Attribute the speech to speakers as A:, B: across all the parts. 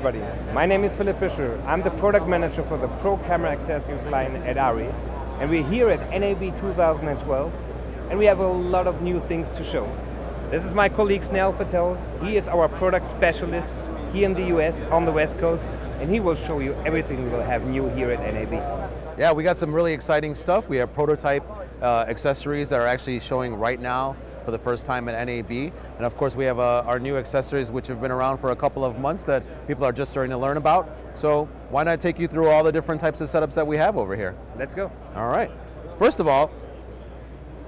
A: everybody. My name is Philip Fischer. I'm the product manager for the Pro Camera Accessories line at ARRI. And we're here at NAB 2012 and we have a lot of new things to show. This is my colleague Snehal Patel. He is our product specialist here in the US on the West Coast, and he will show you everything we will have new here at NAB.
B: Yeah, we got some really exciting stuff. We have prototype accessories that are actually showing right now for the first time at NAB. And of course we have our new accessories which have been around for a couple of months that people are just starting to learn about. So why not take you through all the different types of setups that we have over here?
A: Let's go.
B: All right. First of all,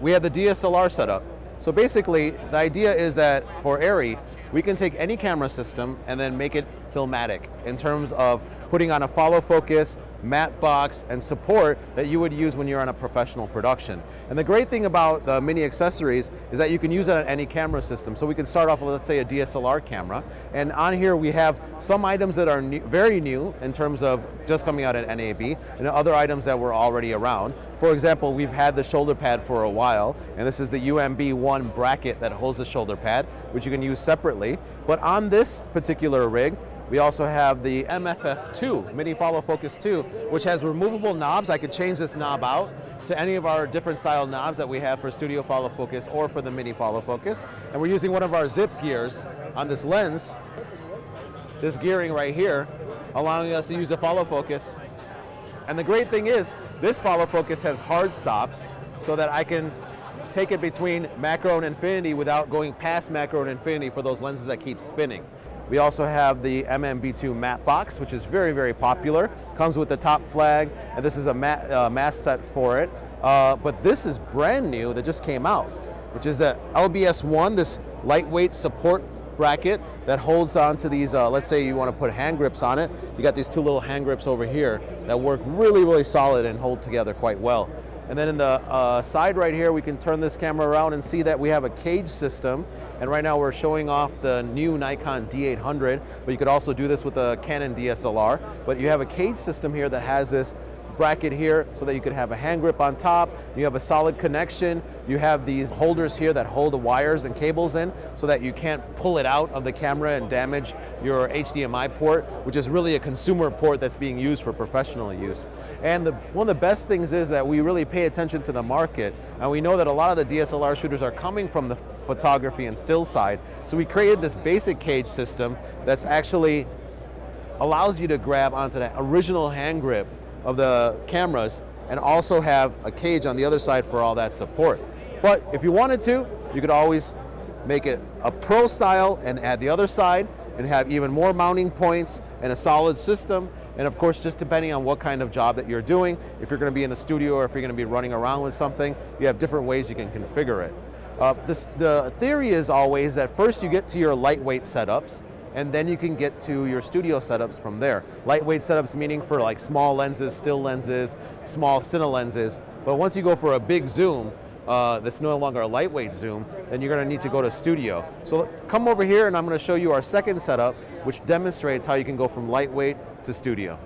B: we have the DSLR setup. So basically the idea is that for ARRI, we can take any camera system and then make it filmatic in terms of putting on a follow focus, matte box, and support that you would use when you're on a professional production. And the great thing about the mini accessories is that you can use it on any camera system. So we can start off with, let's say, a DSLR camera. And on here we have some items that are very new in terms of just coming out at NAB, and other items that were already around. For example, we've had the shoulder pad for a while, and this is the UMB1 bracket that holds the shoulder pad, which you can use separately. But on this particular rig, we also have the MFF2, Mini Follow Focus 2, which has removable knobs. I could change this knob out to any of our different style knobs that we have for Studio Follow Focus or for the Mini Follow Focus. And we're using one of our zip gears on this lens, this gearing right here, allowing us to use the follow focus. And the great thing is, this follow focus has hard stops so that I can take it between macro and infinity without going past macro and infinity for those lenses that keep spinning. We also have the MMB2 matte box, which is very, very popular. Comes with the top flag, and this is a mask set for it. But this is brand new that just came out, which is the LBS1, this lightweight support bracket that holds on to these, let's say you want to put hand grips on it. You got these two little hand grips over here that work really, really solid and hold together quite well. And then in the side right here, we can turn this camera around and see that we have a cage system. And right now we're showing off the new Nikon D800, but you could also do this with a Canon DSLR. But you have a cage system here that has this bracket here so that you could have a hand grip on top. You have a solid connection. You have these holders here that hold the wires and cables in so that you can't pull it out of the camera and damage your HDMI port, which is really a consumer port that's being used for professional use. And one of the best things is that we really pay attention to the market, and we know that a lot of the DSLR shooters are coming from the photography and still side. So we created this basic cage system that's actually allows you to grab onto that original hand grip of the cameras and also have a cage on the other side for all that support. But if you wanted to, you could always make it a pro style and add the other side and have even more mounting points and a solid system. And of course, just depending on what kind of job that you're doing, if you're going to be in the studio or if you're going to be running around with something, you have different ways you can configure it. The theory is always that first you get to your lightweight setups, and then you can get to your studio setups from there. Lightweight setups meaning for like small lenses, still lenses, small cine lenses. But once you go for a big zoom, that's no longer a lightweight zoom, then you're gonna need to go to studio. So come over here and I'm gonna show you our second setup, which demonstrates how you can go from lightweight to studio.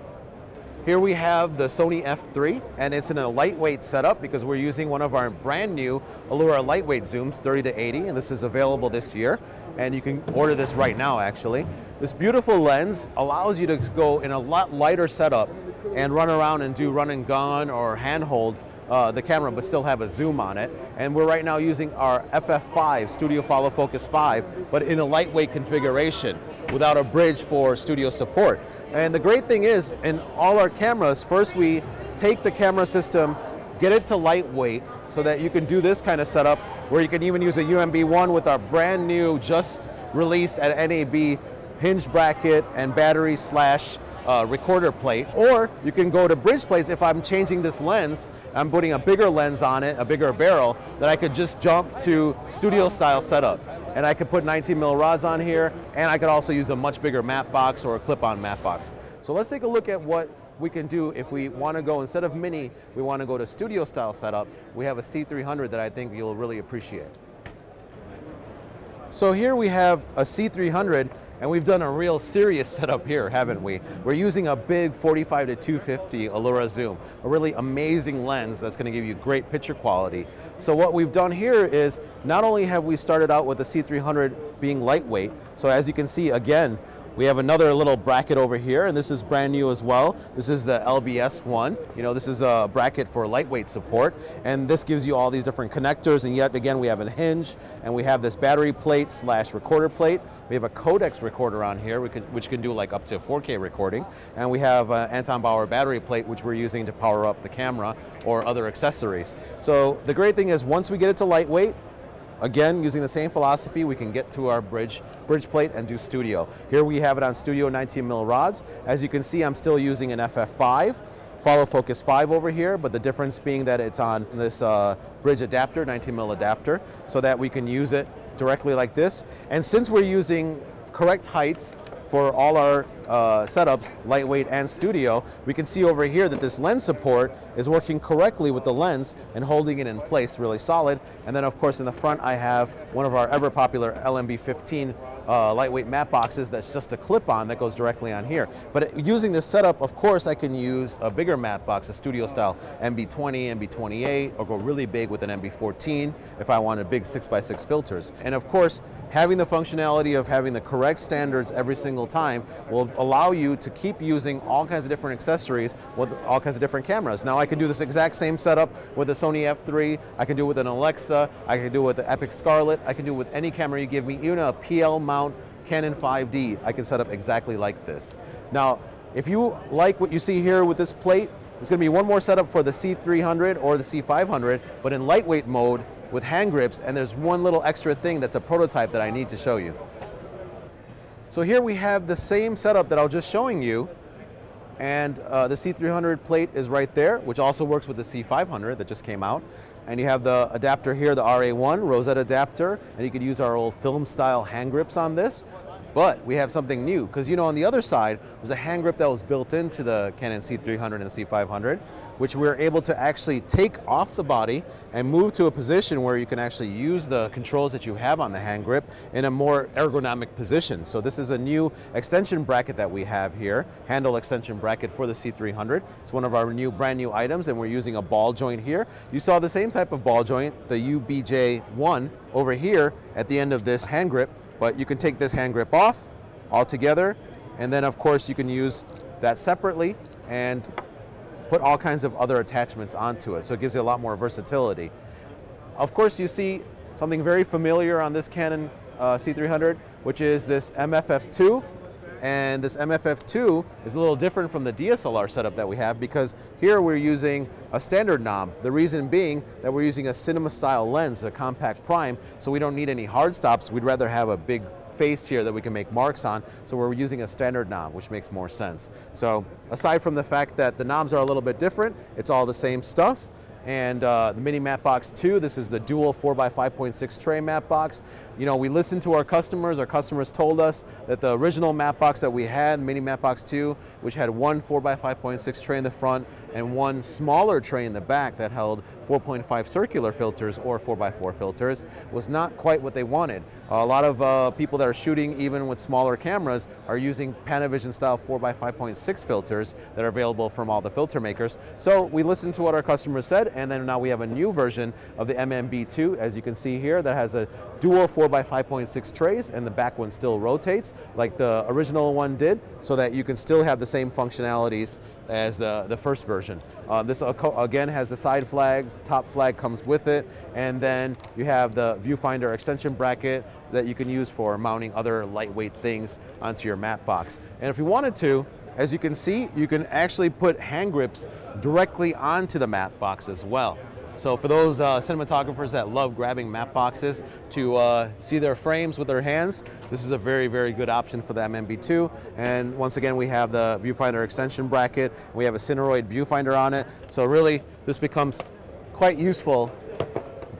B: Here we have the Sony F3, and it's in a lightweight setup because we're using one of our brand new Allura lightweight zooms, 30 to 80, and this is available this year. And you can order this right now, actually. This beautiful lens allows you to go in a lot lighter setup and run around and do run and gun or handhold the camera, but still have a zoom on it. And we're right now using our FF5, Studio Follow Focus 5, but in a lightweight configuration without a bridge for studio support. And the great thing is, in all our cameras, first we take the camera system, get it to lightweight, so that you can do this kind of setup where you can even use a UMB1 with our brand new, just released at NAB hinge bracket and battery slash recorder plate. Or you can go to bridge plates. If I'm changing this lens, I'm putting a bigger lens on it, a bigger barrel, that I could just jump to studio style setup. And I could put 19mm rods on here, and I could also use a much bigger matte box or a clip-on matte box. So let's take a look at what we can do if we want to go, instead of mini, we want to go to studio style setup. We have a C300 that I think you'll really appreciate. So here we have a C300, and we've done a real serious setup here, haven't we? We're using a big 45 to 250 Allura zoom, a really amazing lens that's going to give you great picture quality. So what we've done here is, not only have we started out with the C300 being lightweight, so as you can see, again, We have another little bracket over here, and this is brand new as well. This is the LBS one. You know, this is a bracket for lightweight support, and this gives you all these different connectors, and yet again we have a hinge, and we have this battery plate / recorder plate. We have a codex recorder on here, which can do like up to 4K recording, and we have an Anton Bauer battery plate, which we're using to power up the camera or other accessories. So the great thing is, once we get it to lightweight, again, using the same philosophy, we can get to our bridge plate and do studio. Here we have it on studio 19 mil rods. As you can see, I'm still using an FF5, follow focus 5 over here, but the difference being that it's on this bridge adapter, 19 mil adapter, so that we can use it directly like this. And since we're using correct heights for all our setups, lightweight and studio, we can see over here that this lens support is working correctly with the lens and holding it in place really solid. And then of course in the front I have one of our ever popular LMB15 lightweight matte boxes that's just a clip-on that goes directly on here. But using this setup, of course, I can use a bigger matte box, a studio style MB20, MB28, or go really big with an MB14 if I wanted big 6x6 filters. And of course, having the functionality of having the correct standards every single time will allow you to keep using all kinds of different accessories with all kinds of different cameras. Now I can do this exact same setup with a Sony F3, I can do it with an Alexa, I can do it with the Epic Scarlett, I can do it with any camera you give me, even a PL mount Canon 5D, I can set up exactly like this. Now, if you like what you see here with this plate, there's going to be one more setup for the C300 or the C500, but in lightweight mode with hand grips, and there's one little extra thing that's a prototype that I need to show you. So here we have the same setup that I was just showing you, and the C300 plate is right there, which also works with the C500 that just came out. And you have the adapter here, the RA1 Rosette adapter, and you could use our old film style hand grips on this. But we have something new, because you know on the other side there's a hand grip that was built into the Canon C300 and C500, which we're able to actually take off the body and move to a position where you can actually use the controls that you have on the hand grip in a more ergonomic position. So this is a new extension bracket that we have here, handle extension bracket for the C300. It's one of our brand new items, and we're using a ball joint here. You saw the same type of ball joint, the UBJ1 over here at the end of this hand grip. But you can take this hand grip off altogether, and then of course you can use that separately and put all kinds of other attachments onto it. So it gives you a lot more versatility. Of course you see something very familiar on this Canon C300, which is this MFF2. And this MFF2 is a little different from the DSLR setup that we have, because here we're using a standard knob. The reason being that we're using a cinema style lens, a compact prime, so we don't need any hard stops. We'd rather have a big face here that we can make marks on, so we're using a standard knob, which makes more sense. So aside from the fact that the knobs are a little bit different, it's all the same stuff. And the Mini Matte Box 2, this is the dual 4x5.6 tray matte box. You know, we listened to our customers told us that the original matte box that we had, Mini Matte Box 2, which had one 4x5.6 tray in the front and one smaller tray in the back that held 4.5 circular filters or 4x4 filters, was not quite what they wanted. A lot of people that are shooting even with smaller cameras are using Panavision style 4x5.6 filters that are available from all the filter makers. So we listened to what our customers said, and then now we have a new version of the MMB2, as you can see here, that has a dual 4x5.6 trays, and the back one still rotates like the original one did, so that you can still have the same functionalities as the first version. This again has the side flags, top flag comes with it, and then you have the viewfinder extension bracket that you can use for mounting other lightweight things onto your matte box. And if you wanted to, as you can see, you can actually put hand grips directly onto the matte box as well. So for those cinematographers that love grabbing matte boxes to see their frames with their hands, this is a very, very good option for the MMB2. And once again, we have the viewfinder extension bracket. We have a Cineroid viewfinder on it. So really, this becomes quite useful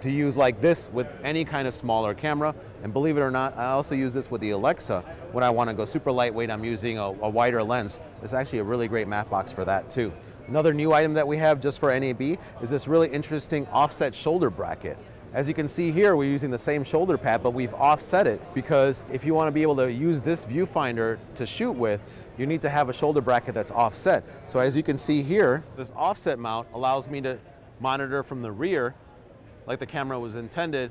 B: to use like this with any kind of smaller camera. And believe it or not, I also use this with the Alexa. When I want to go super lightweight, I'm using a wider lens. It's actually a really great matte box for that too. Another new item that we have just for NAB is this really interesting offset shoulder bracket. As you can see here, we're using the same shoulder pad, but we've offset it because if you want to be able to use this viewfinder to shoot with, you need to have a shoulder bracket that's offset. So as you can see here, this offset mount allows me to monitor from the rear like the camera was intended,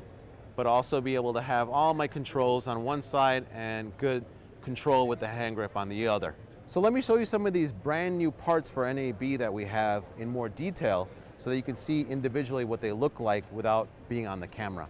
B: but also be able to have all my controls on one side and good control with the hand grip on the other. So let me show you some of these brand new parts for NAB that we have in more detail so that you can see individually what they look like without being on the camera.